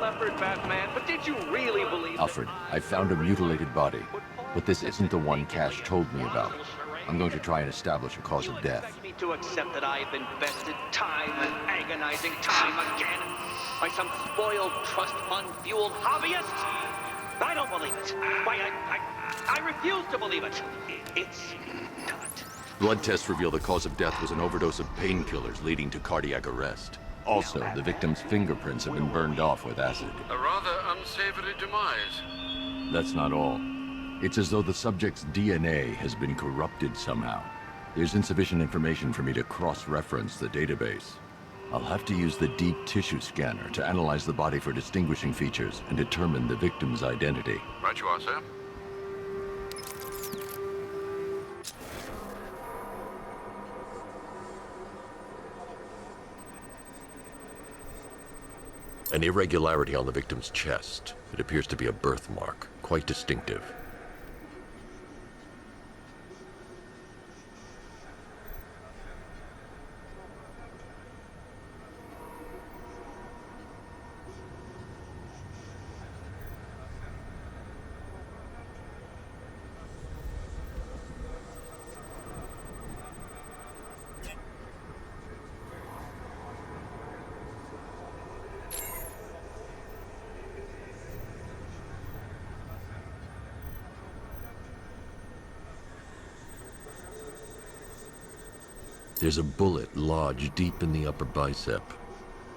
admirable effort, Batman, but did you really believe Alfred, I found a mutilated body, but this isn't the one Cash told me about. I'm going to try and establish a cause of death. expect me to accept that I've invested time and agonizing time again by some spoiled trust fund-fueled hobbyist? I don't believe it. Why, I refuse to believe it. It's not. Blood tests reveal the cause of death was an overdose of painkillers leading to cardiac arrest. Also, the victim's fingerprints have been burned off with acid. A rather unsavory demise. That's not all. It's as though the subject's DNA has been corrupted somehow. There's insufficient information for me to cross-reference the database. I'll have to use the deep tissue scanner to analyze the body for distinguishing features and determine the victim's identity. Right you are, sir. An irregularity on the victim's chest. It appears to be a birthmark, quite distinctive. There's a bullet lodged deep in the upper bicep.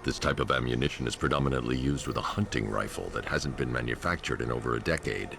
This type of ammunition is predominantly used with a hunting rifle that hasn't been manufactured in over a decade.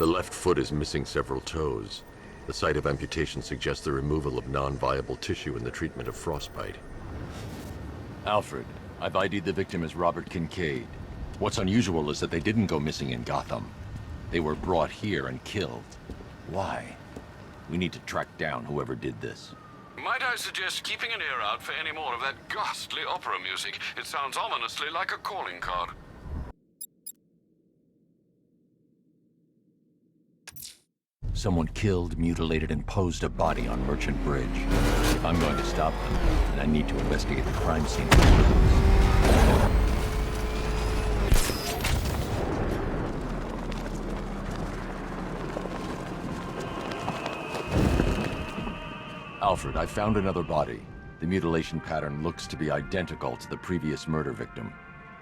The left foot is missing several toes. The site of amputation suggests the removal of non-viable tissue in the treatment of frostbite. Alfred, I've ID'd the victim as Robert Kincaid. What's unusual is that they didn't go missing in Gotham. They were brought here and killed. Why? We need to track down whoever did this. Might I suggest keeping an ear out for any more of that ghastly opera music? It sounds ominously like a calling card. Someone killed, mutilated, and posed a body on Merchant Bridge. If I'm going to stop them, then I need to investigate the crime scene for clues. Alfred, I found another body. The mutilation pattern looks to be identical to the previous murder victim.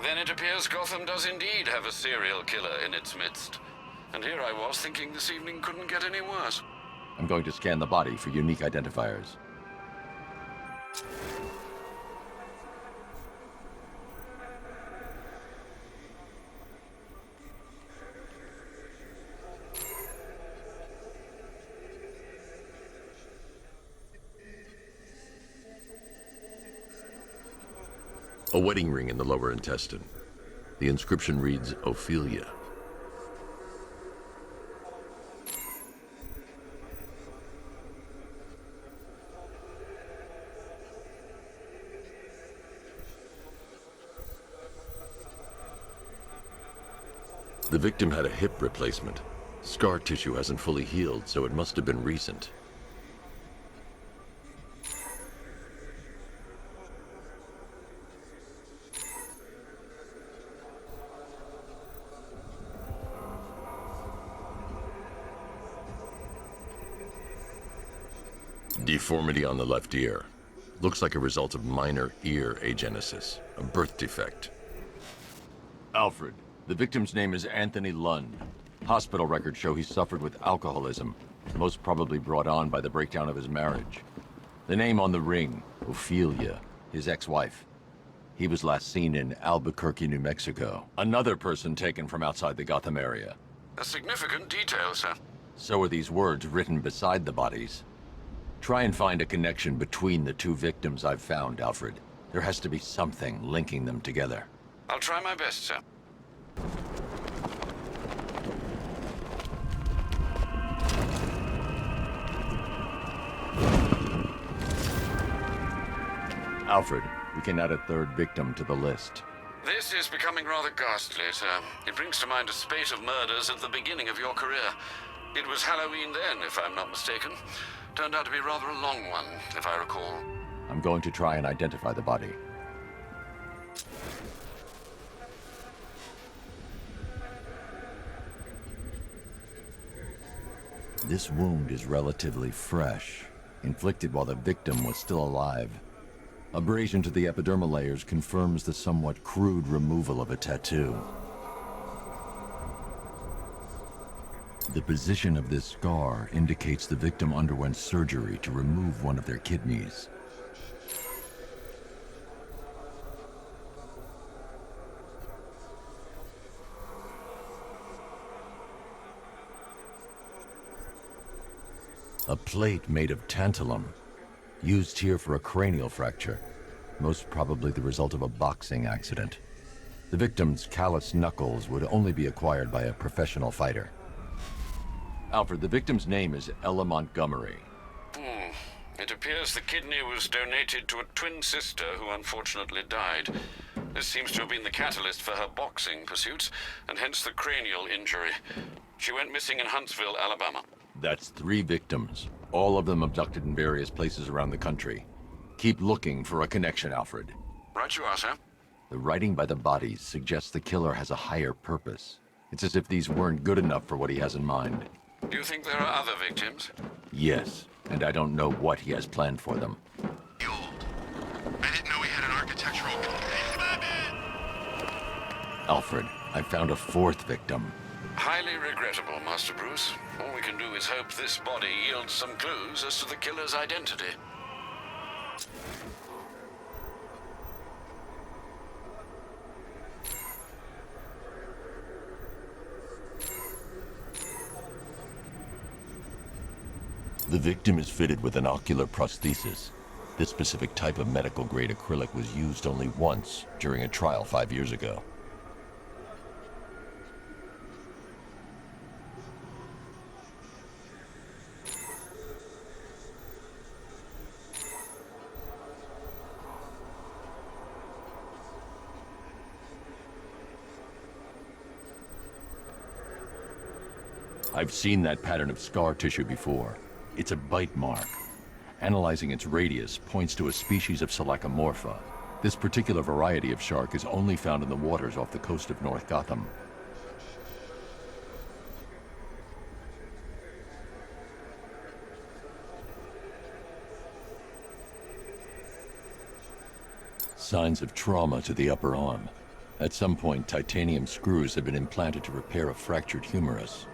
Then it appears Gotham does indeed have a serial killer in its midst. And here I was thinking this evening couldn't get any worse. I'm going to scan the body for unique identifiers. A wedding ring in the lower intestine. The inscription reads, Ophelia. The victim had a hip replacement. Scar tissue hasn't fully healed, so it must have been recent. Deformity on the left ear. Looks like a result of minor ear agenesis, a birth defect. Alfred, the victim's name is Anthony Lund. Hospital records show he suffered with alcoholism, most probably brought on by the breakdown of his marriage. The name on the ring, Ophelia, his ex-wife. He was last seen in Albuquerque, New Mexico. Another person taken from outside the Gotham area. A significant detail, sir. So are these words written beside the bodies. Try and find a connection between the two victims I've found, Alfred. There has to be something linking them together. I'll try my best, sir. Alfred, we can add a third victim to the list. This is becoming rather ghastly, sir. It brings to mind a spate of murders at the beginning of your career. It was Halloween then, if I'm not mistaken. Turned out to be rather a long one, if I recall. I'm going to try and identify the body. This wound is relatively fresh, inflicted while the victim was still alive. Abrasion to the epidermal layers confirms the somewhat crude removal of a tattoo. The position of this scar indicates the victim underwent surgery to remove one of their kidneys. A plate made of tantalum, used here for a cranial fracture, most probably the result of a boxing accident. The victim's calloused knuckles would only be acquired by a professional fighter. Alfred, the victim's name is Ella Montgomery. It appears the kidney was donated to a twin sister who unfortunately died. This seems to have been the catalyst for her boxing pursuits, and hence the cranial injury. She went missing in Huntsville, Alabama. That's 3 victims, all of them abducted in various places around the country. Keep looking for a connection, Alfred. Right you are, sir. The writing by the bodies suggests the killer has a higher purpose. It's as if these weren't good enough for what he has in mind. Do you think there are other victims? Yes, and I don't know what he has planned for them. Old. I didn't know we had an architectural... Alfred, I found a 4th victim. Highly regrettable, Master Bruce. All we can do is hope this body yields some clues as to the killer's identity. The victim is fitted with an ocular prosthesis. This specific type of medical-grade acrylic was used only once during a trial 5 years ago. I've seen that pattern of scar tissue before. It's a bite mark. Analyzing its radius points to a species of Selachomorpha. This particular variety of shark is only found in the waters off the coast of North Gotham. Signs of trauma to the upper arm. At some point, titanium screws have been implanted to repair a fractured humerus.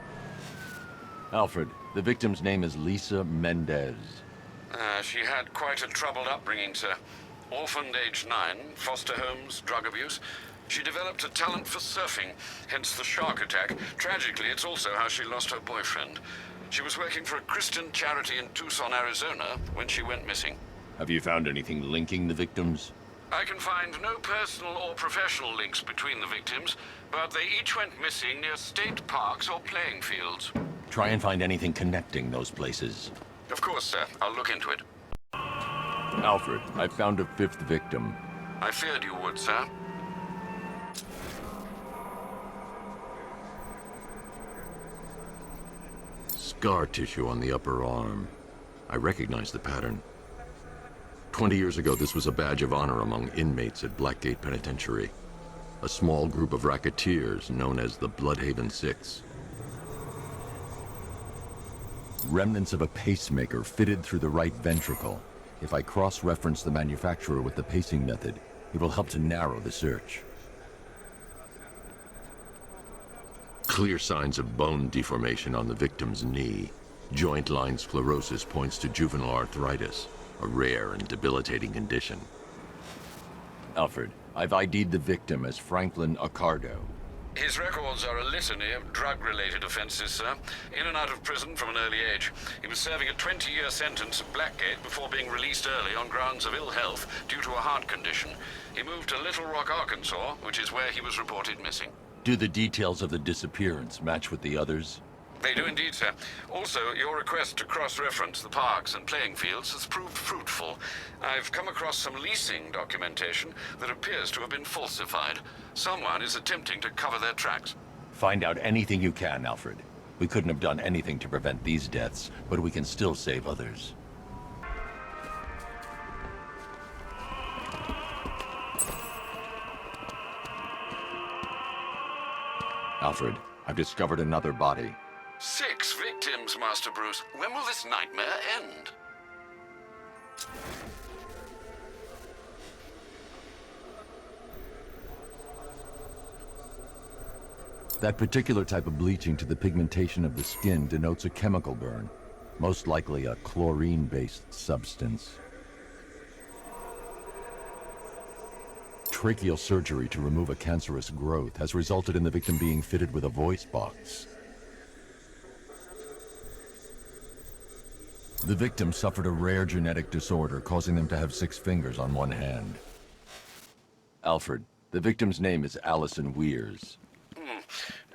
Alfred, the victim's name is Lisa Mendez. She had quite a troubled upbringing, sir. Orphaned age 9, foster homes, drug abuse. She developed a talent for surfing, hence the shark attack. Tragically, it's also how she lost her boyfriend. She was working for a Christian charity in Tucson, Arizona, when she went missing. Have you found anything linking the victims? I can find no personal or professional links between the victims, but they each went missing near state parks or playing fields. Try and find anything connecting those places. Of course, sir. I'll look into it. Alfred, I found a 5th victim. I feared you would, sir. Scar tissue on the upper arm. I recognize the pattern. 20 years ago, this was a badge of honor among inmates at Blackgate Penitentiary. A small group of racketeers known as the Bloodhaven Six. Remnants of a pacemaker fitted through the right ventricle. If I cross-reference the manufacturer with the pacing method, it will help to narrow the search. Clear signs of bone deformation on the victim's knee. Joint line sclerosis points to juvenile arthritis, a rare and debilitating condition. Alfred, I've ID'd the victim as Franklin Accardo. His records are a litany of drug-related offenses, sir. In and out of prison from an early age. He was serving a 20-year sentence at Blackgate before being released early on grounds of ill health due to a heart condition. He moved to Little Rock, Arkansas, which is where he was reported missing. Do the details of the disappearance match with the others? They do indeed, sir. Also, your request to cross-reference the parks and playing fields has proved fruitful. I've come across some leasing documentation that appears to have been falsified. Someone is attempting to cover their tracks. Find out anything you can, Alfred. We couldn't have done anything to prevent these deaths, but we can still save others. Alfred, I've discovered another body. 6 victims, Master Bruce. When will this nightmare end? That particular type of bleaching to the pigmentation of the skin denotes a chemical burn, most likely a chlorine-based substance. Tracheal surgery to remove a cancerous growth has resulted in the victim being fitted with a voice box. The victim suffered a rare genetic disorder, causing them to have 6 fingers on one hand. Alfred, the victim's name is Allison Weers.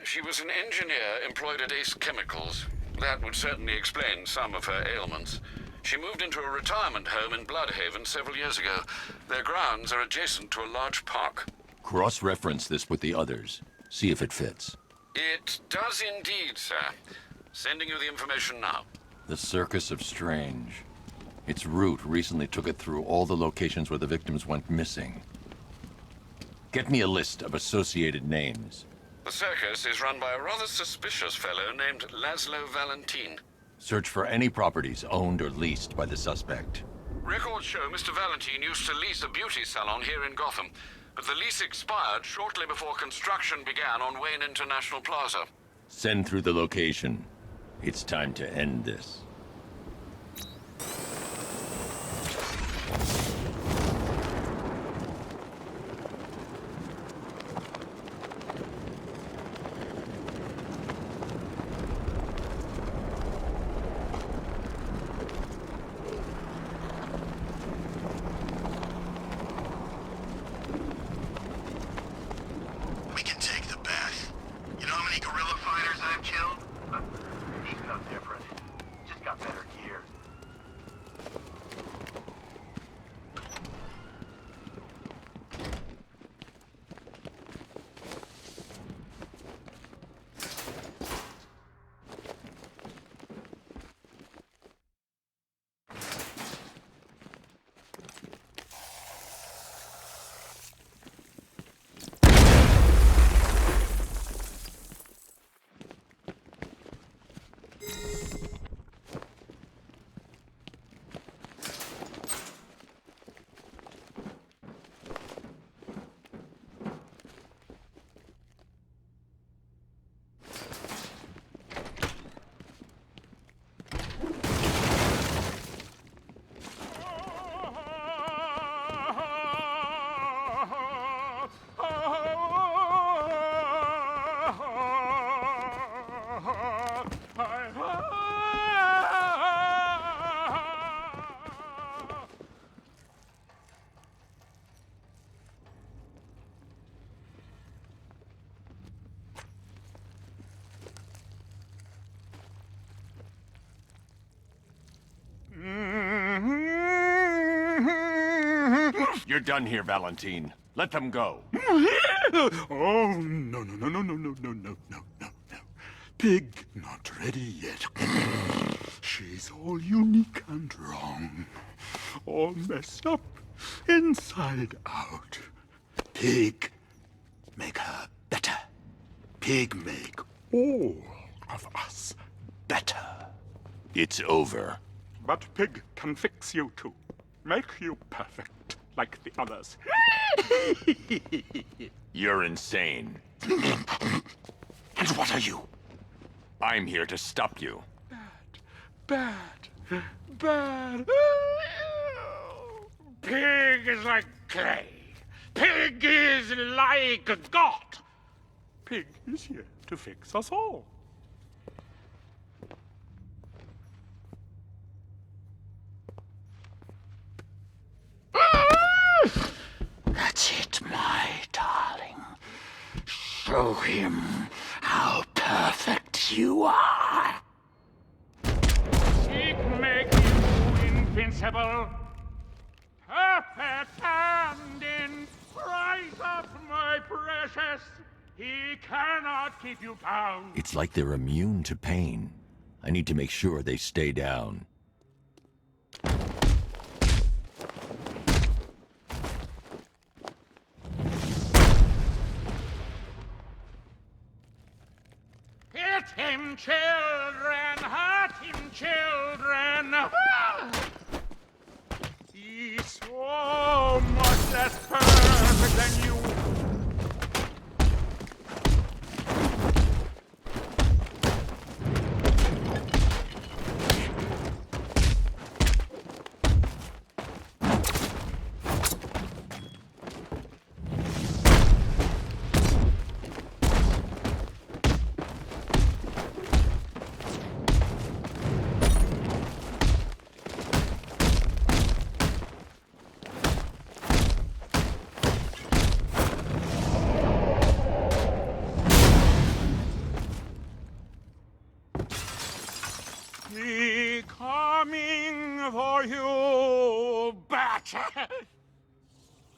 She was an engineer employed at Ace Chemicals. That would certainly explain some of her ailments. She moved into a retirement home in Bloodhaven several years ago. Their grounds are adjacent to a large park. Cross-reference this with the others. See if it fits. It does indeed, sir. Sending you the information now. The Circus of Strange. Its route recently took it through all the locations where the victims went missing. Get me a list of associated names. The circus is run by a rather suspicious fellow named Laszlo Valentin. Search for any properties owned or leased by the suspect. Records show Mr. Valentin used to lease a beauty salon here in Gotham, but the lease expired shortly before construction began on Wayne International Plaza. Send through the location. It's time to end this. We can take the bath. You know how many guerrilla fighters I've killed? He's no different. Just got better gear. You're done here, Valentine. Let them go. Oh, no, no, no, no, no, no, no, no, no, no, no. Pig not ready yet. She's all unique and wrong. All messed up, inside out. Pig, make her better. Pig, make all of us better. It's over. But Pig can fix you too. Make you perfect, like the others. You're insane. And what are you? I'm here to stop you. Bad. Pig is like clay. Pig is like God. Pig is here to fix us all. That's it, my darling. Show him how perfect you are. Seek make you invincible. Perfect and in rise up, my precious. He cannot keep you down. It's like they're immune to pain. I need to make sure they stay down. Hit him, children! Hurt him, children! He's so much less perfect than you. Coming for you, bat!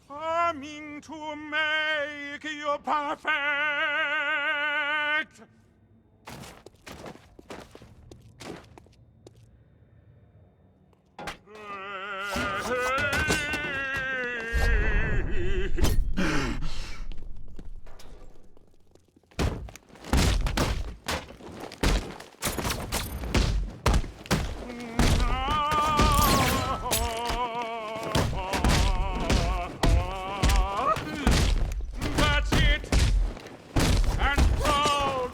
Coming to make you perfect! That's it! And proud!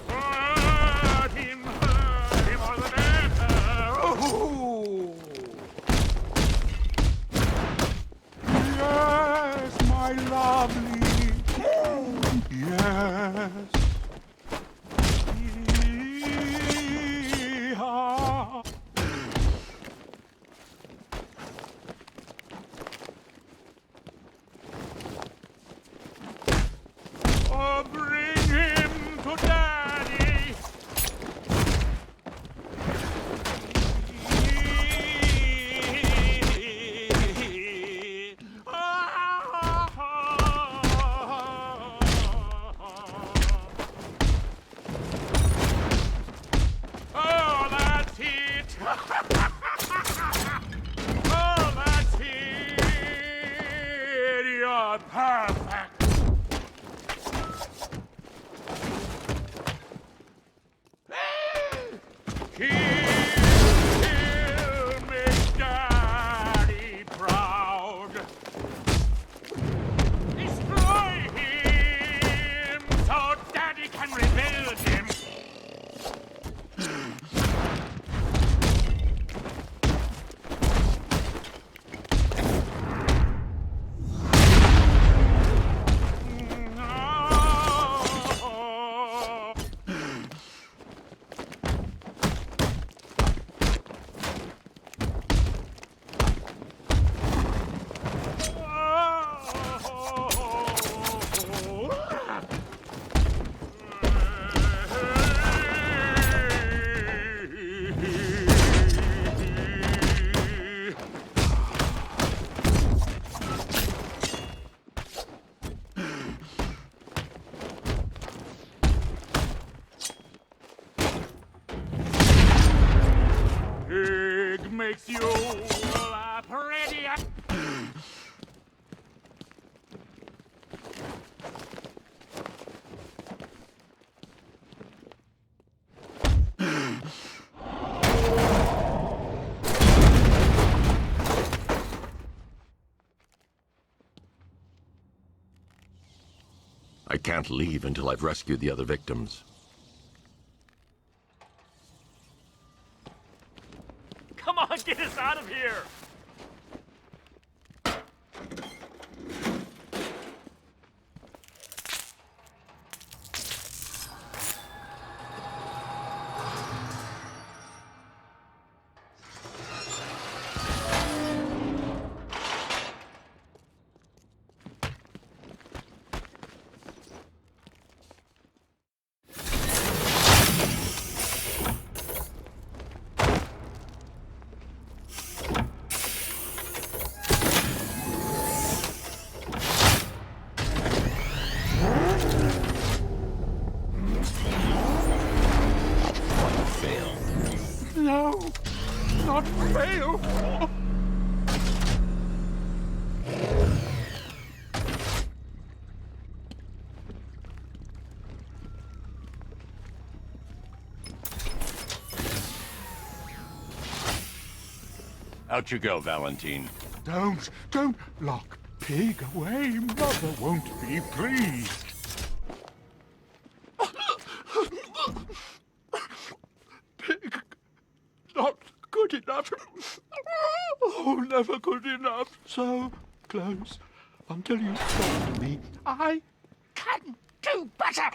Hurt him all the better. Yes, my lovely. Yes. Yee-haw. Oh, bring him to Daddy. Oh, that's it. Oh, that's it. You're perfect. He'll make Daddy proud. Destroy him so Daddy can rebuild him. I can't leave until I've rescued the other victims. Come on, get us out of here! No, not fail. Out you go, Valentine. Don't lock Pig away. Mother won't be pleased. Pig, not good enough. Oh, never good enough. So close until you stop me. I can do better.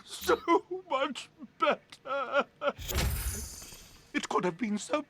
So much better. It could have been so